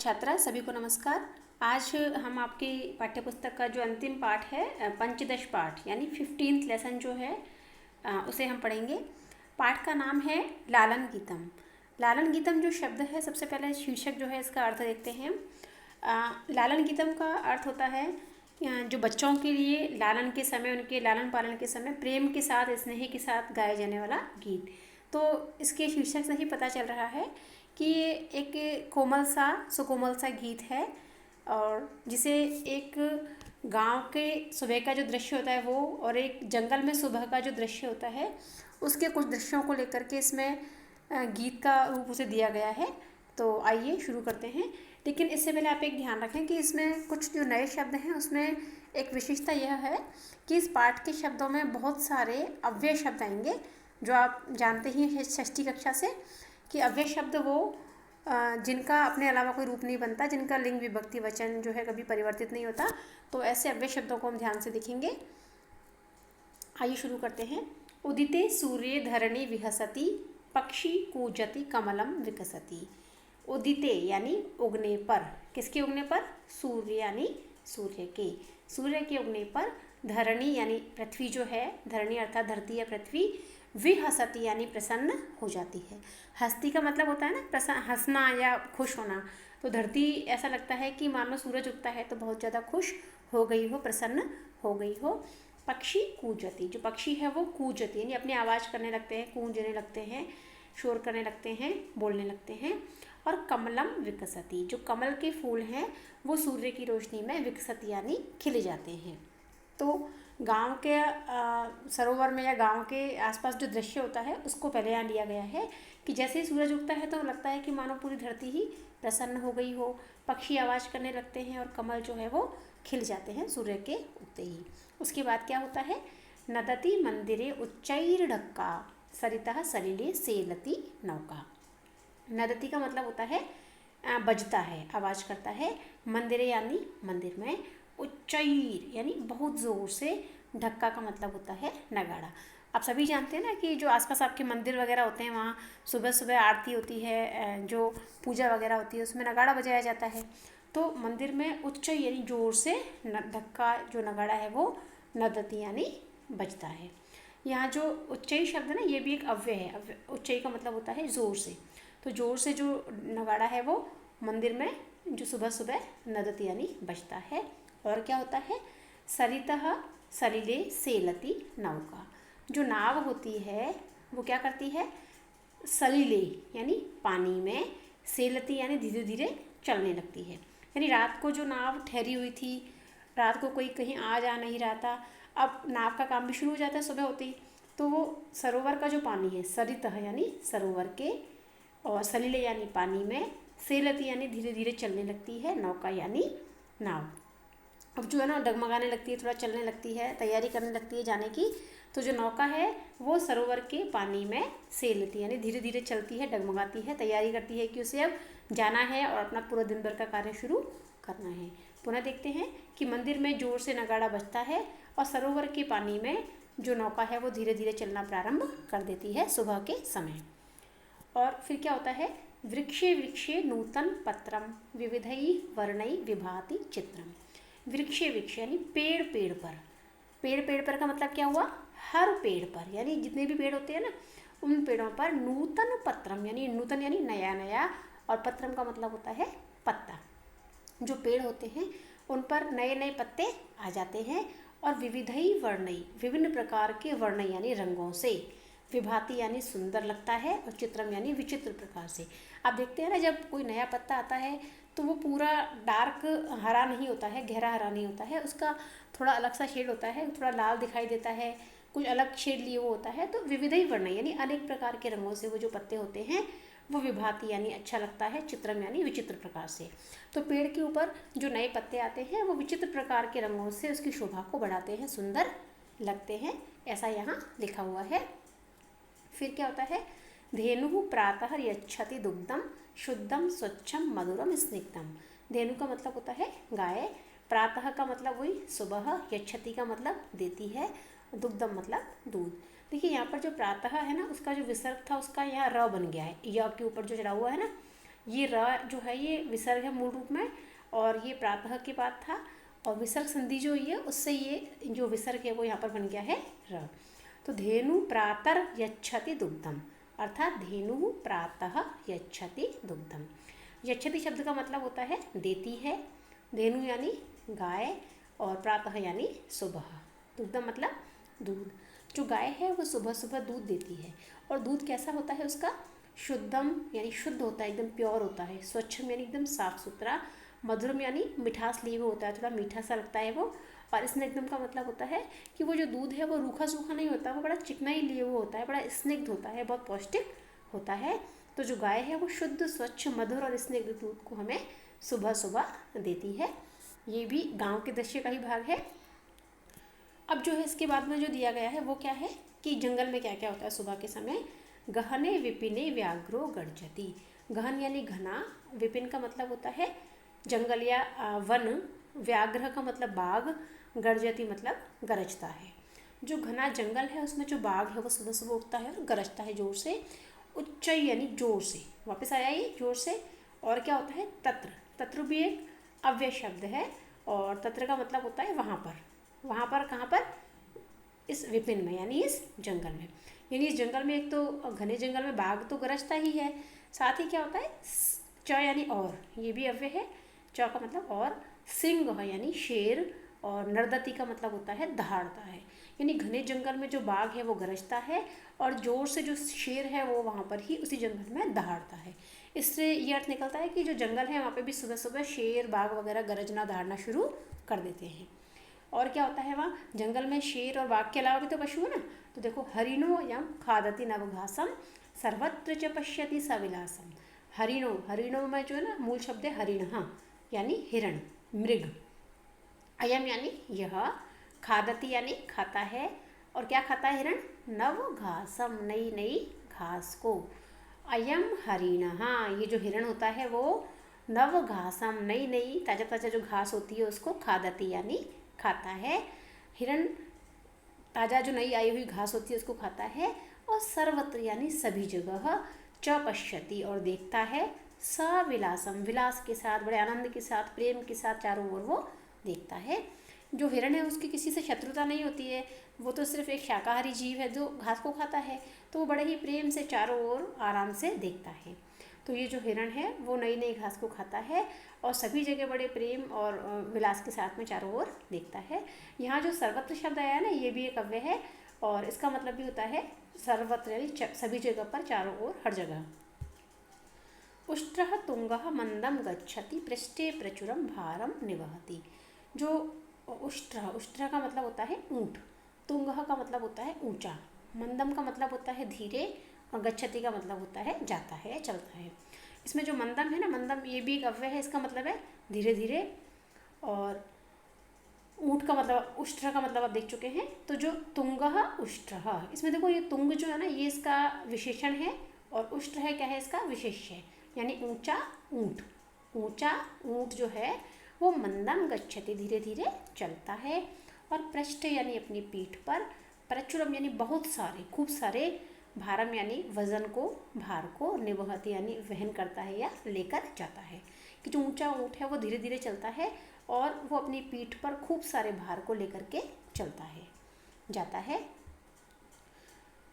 छात्रा सभी को नमस्कार। आज हम आपकी पाठ्यपुस्तक का जो अंतिम पाठ है पंचदश पाठ यानी 15th लेसन जो है उसे हम पढ़ेंगे। पाठ का नाम है लालन गीतम। लालन गीतम जो शब्द है, सबसे पहले शीर्षक जो है इसका अर्थ देखते हैं। लालन गीतम का अर्थ होता है जो बच्चों के लिए लालन के समय, उनके लालन पालन के समय प्रेम के साथ, स्नेह के साथ गाया जाने वाला गीत। तो इसके शीर्षक से ही पता चल रहा है कि ये एक कोमल सा, सुकोमल सा गीत है और जिसे एक गांव के सुबह का जो दृश्य होता है वो, और एक जंगल में सुबह का जो दृश्य होता है उसके कुछ दृश्यों को लेकर के इसमें गीत का रूप उसे दिया गया है। तो आइए शुरू करते हैं। लेकिन इससे पहले आप एक ध्यान रखें कि इसमें कुछ जो नए शब्द हैं उसमें एक विशेषता यह है कि इस पाठ के शब्दों में बहुत सारे अव्यय शब्द आएंगे, जो आप जानते ही हैं षष्ठी कक्षा से कि अव्यय शब्द वो जिनका अपने अलावा कोई रूप नहीं बनता, जिनका लिंग विभक्ति वचन जो है कभी परिवर्तित नहीं होता। तो ऐसे अव्यय शब्दों को हम ध्यान से देखेंगे। आइए शुरू करते हैं। उदिते सूर्ये धरणी विहसति, पक्षी कूजति कमलम विकसति। उदिते यानी उगने पर, किसके उगने पर? सूर्य यानी सूर्य के, सूर्य के उगने पर। धरणी यानी पृथ्वी जो है, धरणी अर्थात धरती या पृथ्वी। विहसति यानी प्रसन्न हो जाती है। हस्ती का मतलब होता है ना हंसना या खुश होना। तो धरती ऐसा लगता है कि मान लो सूरज उगता है तो बहुत ज़्यादा खुश हो गई हो, प्रसन्न हो गई हो। पक्षी कूजति, जो पक्षी है वो कूजति यानी अपनी आवाज़ करने लगते हैं, गूंजने लगते हैं, शोर करने लगते हैं, बोलने लगते हैं। और कमलम विकसति, जो कमल के फूल हैं वो सूर्य की रोशनी में विकसति यानी खिले जाते हैं। तो गांव के सरोवर में या गांव के आसपास जो दृश्य होता है उसको पहले यहाँ लिया गया है कि जैसे ही सूरज उगता है तो लगता है कि मानो पूरी धरती ही प्रसन्न हो गई हो, पक्षी आवाज़ करने लगते हैं और कमल जो है वो खिल जाते हैं सूर्य के उगते ही। उसके बाद क्या होता है? नदति मंदिरे उच्चैर्ढक्का, सरितः सलिले सेलति नौका। नदति का मतलब होता है बजता है, आवाज़ करता है। मंदिरे यानी मंदिर में, उच्चैर यानी बहुत ज़ोर से, ढक्का का मतलब होता है नगाड़ा। आप सभी जानते हैं ना कि जो आसपास आपके मंदिर वगैरह होते हैं वहाँ सुबह सुबह आरती होती है, जो पूजा वगैरह होती है उसमें नगाड़ा बजाया जाता है। तो मंदिर में उच्चैर यानी ज़ोर से, ढक्का जो नगाड़ा है वो नदति यानी बजता है। यहाँ जो उच्चैर शब्द है ना, ये भी एक अव्यय है। उच्चैर का मतलब होता है ज़ोर से। तो ज़ोर से जो नगाड़ा है वो मंदिर में जो सुबह सुबह नदति यानी बजता है। और क्या होता है? सरितः सलिले सेलति नौका, जो नाव होती है वो क्या करती है? सलिले यानी पानी में, सेलति यानी धीरे धीरे चलने लगती है। यानी रात को जो नाव ठहरी हुई थी, रात को कोई कहीं आ जा नहीं रहा था, अब नाव का काम भी शुरू हो जाता है सुबह होती। तो वो सरोवर का जो पानी है, सरितः यानी सरोवर के, और सलिले यानी पानी में, सेलति यानी धीरे धीरे चलने लगती है, नौका यानी नाव। अब जो है ना डगमगाने लगती है, थोड़ा चलने लगती है, तैयारी करने लगती है जाने की। तो जो नौका है वो सरोवर के पानी में सेलती यानी धीरे धीरे चलती है, डगमगाती है, तैयारी करती है कि उसे अब जाना है और अपना पूरा दिन भर का कार्य शुरू करना है। पुनः देखते हैं कि मंदिर में जोर से नगाड़ा बजता है और सरोवर के पानी में जो नौका है वो धीरे धीरे चलना प्रारंभ कर देती है सुबह के समय। और फिर क्या होता है? वृक्षे वृक्षे नूतन पत्रम, विविधै वर्णै विभाति चित्रम। वृक्षे वृक्ष यानी पेड़ पेड़ पर। पेड़ पेड़ पर का मतलब क्या हुआ? हर पेड़ पर, यानी जितने भी पेड़ होते हैं ना उन पेड़ों पर नूतन पत्रम यानी नूतन यानी नया नया, और पत्रम का मतलब होता है पत्ता। जो पेड़ होते हैं उन पर नए नए पत्ते आ जाते हैं। और विविधै वर्णै, विभिन्न प्रकार के वर्ण यानी रंगों से, विभाति यानी सुंदर लगता है, और चित्रम यानी विचित्र प्रकार से। आप देखते हैं ना जब कोई नया पत्ता आता है तो वो पूरा डार्क हरा नहीं होता है, गहरा हरा नहीं होता है, उसका थोड़ा अलग सा शेड होता है, थोड़ा लाल दिखाई देता है, कुछ अलग शेड लिए वो होता है। तो विविधै वर्ण यानी अनेक प्रकार के रंगों से वो जो पत्ते होते हैं वो विभाति यानी अच्छा लगता है, चित्रम यानी विचित्र प्रकार से। तो पेड़ के ऊपर जो नए पत्ते आते हैं वो विचित्र प्रकार के रंगों से उसकी शोभा को बढ़ाते हैं, सुंदर लगते हैं, ऐसा यहाँ लिखा हुआ है। फिर क्या होता है? धेनु प्रातः यच्छति दुग्धम, शुद्धम स्वच्छम मधुरम स्निग्धम। धेनु का मतलब होता है गाय, प्रातः का मतलब वही सुबह, यच्छति का मतलब देती है, दुग्धम मतलब दूध। देखिए यहाँ पर जो प्रातः है ना उसका जो विसर्ग था उसका यहाँ र बन गया है, य के ऊपर जो चढ़ा हुआ है ना, ये र जो है ये विसर्ग है मूल रूप में, और ये प्रातः के बाद था, और विसर्ग संधि जो हुई है उससे ये जो विसर्ग है वो यहाँ पर बन गया है र। तो धेनु प्रातर यच्छति दुग्धम, अर्थात धेनु प्रातः यच्छति दुग्धम। यच्छति शब्द का मतलब होता है देती है, धेनु यानी गाय, और प्रातः यानी सुबह, दुग्धम मतलब दूध। जो गाय है वो सुबह सुबह दूध देती है, और दूध कैसा होता है उसका, शुद्धम यानी शुद्ध होता है, एकदम प्योर होता है, स्वच्छम यानी एकदम साफ सुथरा, मधुरम यानी मिठास लिए हुए होता है, थोड़ा मीठा सा लगता है वो, और स्निग्धम का मतलब होता है कि वो जो दूध है वो रूखा सूखा नहीं होता, वो बड़ा चिकनाई लिए हुआ होता है, बड़ा स्निग्ध होता है, बहुत पौष्टिक होता है। तो जो गाय है वो शुद्ध स्वच्छ मधुर और स्निग्ध दूध को हमें सुबह सुबह देती है। ये भी गांव के दृश्य का ही भाग है। अब जो है इसके बाद में जो दिया गया है वो क्या है कि जंगल में क्या क्या होता है सुबह के समय। गहने विपिने व्याघ्रो गर्जति, गहन यानी घना, विपिन का मतलब होता है जंगल या वन, व्याघ्र का मतलब बाघ, गर्जति मतलब गरजता है। जो घना जंगल है उसमें जो बाघ है वो सुबह सुबह उठता है और गरजता है जोर से, उच्च यानी जोर से, वापस आया ये जोर से। और क्या होता है तत्र, तत्र भी एक अव्यय शब्द है, और तत्र का मतलब होता है वहाँ पर, वहाँ पर कहाँ पर, इस विपिन में यानी इस जंगल में, यानी इस जंगल में एक तो घने जंगल में बाघ तो गरजता ही है, साथ ही क्या होता है च यानी और, ये भी अव्यय है, च का मतलब और, सिंह यानी शेर, और नर्दती का मतलब होता है दहाड़ता है, यानी घने जंगल में जो बाघ है वो गरजता है, और जोर से जो शेर है वो वहाँ पर ही उसी जंगल में दहाड़ता है। इससे ये अर्थ निकलता है कि जो जंगल है वहाँ पे भी सुबह सुबह शेर बाघ वगैरह गरजना दहाड़ना शुरू कर देते हैं। और क्या होता है वहाँ जंगल में, शेर और बाघ के अलावा भी तो पशु है ना, तो देखो हरिणो यम खादति नवघासम सर्वत्र च पश्यति सविलासम। हरिणो, हरिणो में जो है ना मूल शब्द है हरिण, यानी हिरण, मृग। अयम यानी यह, खादति यानी खाता है, और क्या खाता है हिरण, नवघासम नई नई घास को। अयम हरिण, ये जो हिरण होता है वो नवघासम नई नई ताज़ा ताज़ा जो घास होती है उसको खादति यानी खाता है। हिरण ताज़ा जो नई आई हुई घास होती है उसको खाता है, और सर्वत्र यानी सभी जगह, च पश्यति और देखता है, सविलासम विलास के साथ, बड़े आनंद के साथ, प्रेम के साथ चारों ओर वो देखता है। जो हिरण है उसकी किसी से शत्रुता नहीं होती है, वो तो सिर्फ एक शाकाहारी जीव है जो घास को खाता है, तो वो बड़े ही प्रेम से चारों ओर आराम से देखता है। तो ये जो हिरण है वो नई नई घास को खाता है, और सभी जगह बड़े प्रेम और विलास के साथ में चारों ओर देखता है। यहाँ जो सर्वत्र शब्द आया है ना, ये भी एक अव्यय है, और इसका मतलब भी होता है सर्वत्र यानी सभी जगह पर, चारों ओर, हर जगह। उष्ट्रः तुंगः मंदम गच्छति पृष्ठे प्रचुरम भारम निवहति। जो उष्ट्रः, उष्ट्रः का मतलब होता है ऊँट, तुंगः का मतलब होता है ऊंचा, मंदम का मतलब होता है धीरे, और गच्छति का मतलब होता है जाता है, चलता है। इसमें जो मंदम है ना, मंदम ये भी एक अव्यय है, इसका मतलब है धीरे धीरे, और ऊँट का मतलब, उष्ट्र का मतलब आप देख चुके हैं। तो जो तुंगः उष्ट्रः, इसमें देखो ये तुंग जो है ना ये इसका विशेषण है, और उष्ट्र है क्या है इसका विशेष्य है, यानी ऊंचा ऊँट। ऊंचा ऊँट जो है वो मंदम गच्छति धीरे धीरे चलता है, और पृष्ठ यानी अपनी पीठ पर, प्रचुरम यानी बहुत सारे, खूब सारे, भारम यानी वजन को, भार को, निवहति यानी वहन करता है या लेकर जाता है, कि जो ऊंचा ऊँट है वो धीरे धीरे चलता है और वो अपनी पीठ पर खूब सारे भार को लेकर के चलता है, जाता है।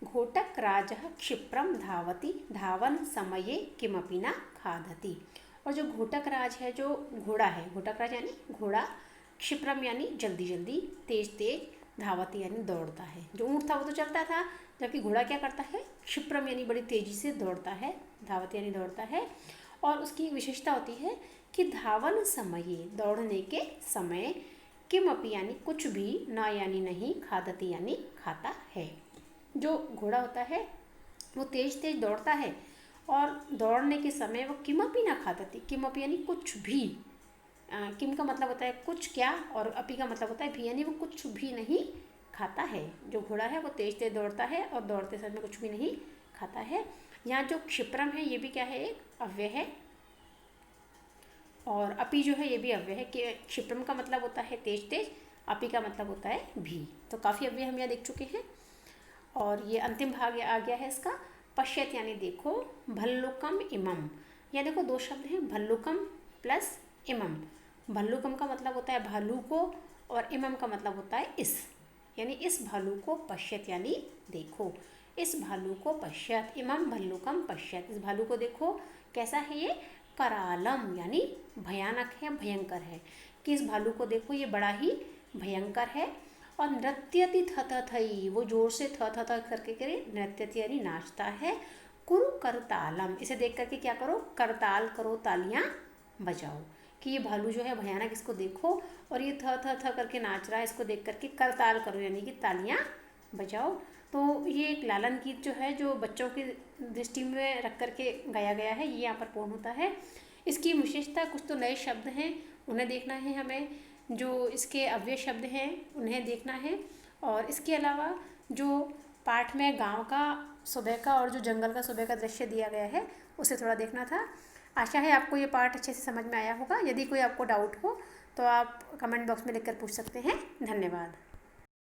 घोटक राजः क्षिप्रम धावति धावन समये किमपि न खादति। और जो घोटक राज है, जो घोड़ा है, घोटक राज यानी घोड़ा, क्षिप्रम यानी जल्दी जल्दी, तेज तेज, धावती यानी दौड़ता है। जो ऊँट था वो तो चलता था, जबकि घोड़ा क्या करता है, क्षिप्रम यानी बड़ी तेजी से दौड़ता है, धावती यानी दौड़ता है। और उसकी विशेषता होती है कि धावन समये दौड़ने के समय, किमपि यानी कुछ भी, न यानी नहीं, खादति यानी खाता है। जो घोड़ा होता है वो तेज तेज दौड़ता है, और दौड़ने के समय वो किमपि ना खादति, किमपि यानी कुछ भी, किम का मतलब होता है कुछ क्या, और अपि का मतलब होता है भी, यानी वो कुछ भी नहीं खाता है। जो घोड़ा है वो तेज तेज दौड़ता है और दौड़ते समय कुछ भी नहीं खाता है। यहाँ जो क्षिप्रम है ये भी क्या है, एक अव्यय है, और अपि जो है ये भी अव्यय है, कि क्षिप्रम का मतलब होता है तेज तेज, अपि का मतलब होता है भी। तो काफ़ी अव्यय हम यहाँ देख चुके हैं। और ये अंतिम भाग आ गया है इसका, पश्यत यानी देखो, भल्लुकम इमम, यह देखो दो शब्द हैं, भल्लुकम प्लस इमम। भल्लुकम का मतलब होता है भालू को, और इमम का मतलब होता है इस, यानी इस भालू को पश्यत यानी देखो, इस भालू को पश्यत, इमम भल्लुकम पश्यत, इस भालू को देखो। कैसा है ये? करालम यानी भयानक है, भयंकर है, कि इस भालू को देखो ये बड़ा ही भयंकर है। और नृत्यति थ थ थई, वो जोर से थ थ थ करके करे, नृत्यति यानी नाचता है। कुरु करतालम, इसे देख करके क्या करो? करताल करो, तालियां बजाओ, कि ये भालू जो है भयानक, इसको देखो, और ये थ थ थ करके नाच रहा है, इसको देख करके करताल करो यानी कि तालियां बजाओ। तो ये एक लालन गीत जो है, जो बच्चों की दृष्टि में रख करके गाया गया है, ये यहाँ पर पूर्ण होता है। इसकी विशेषता, कुछ तो नए शब्द हैं उन्हें देखना है हमें, जो इसके अव्यय शब्द हैं उन्हें देखना है, और इसके अलावा जो पाठ में गांव का सुबह का और जो जंगल का सुबह का दृश्य दिया गया है उसे थोड़ा देखना था। आशा है आपको ये पाठ अच्छे से समझ में आया होगा। यदि कोई आपको डाउट हो तो आप कमेंट बॉक्स में लिखकर पूछ सकते हैं। धन्यवाद।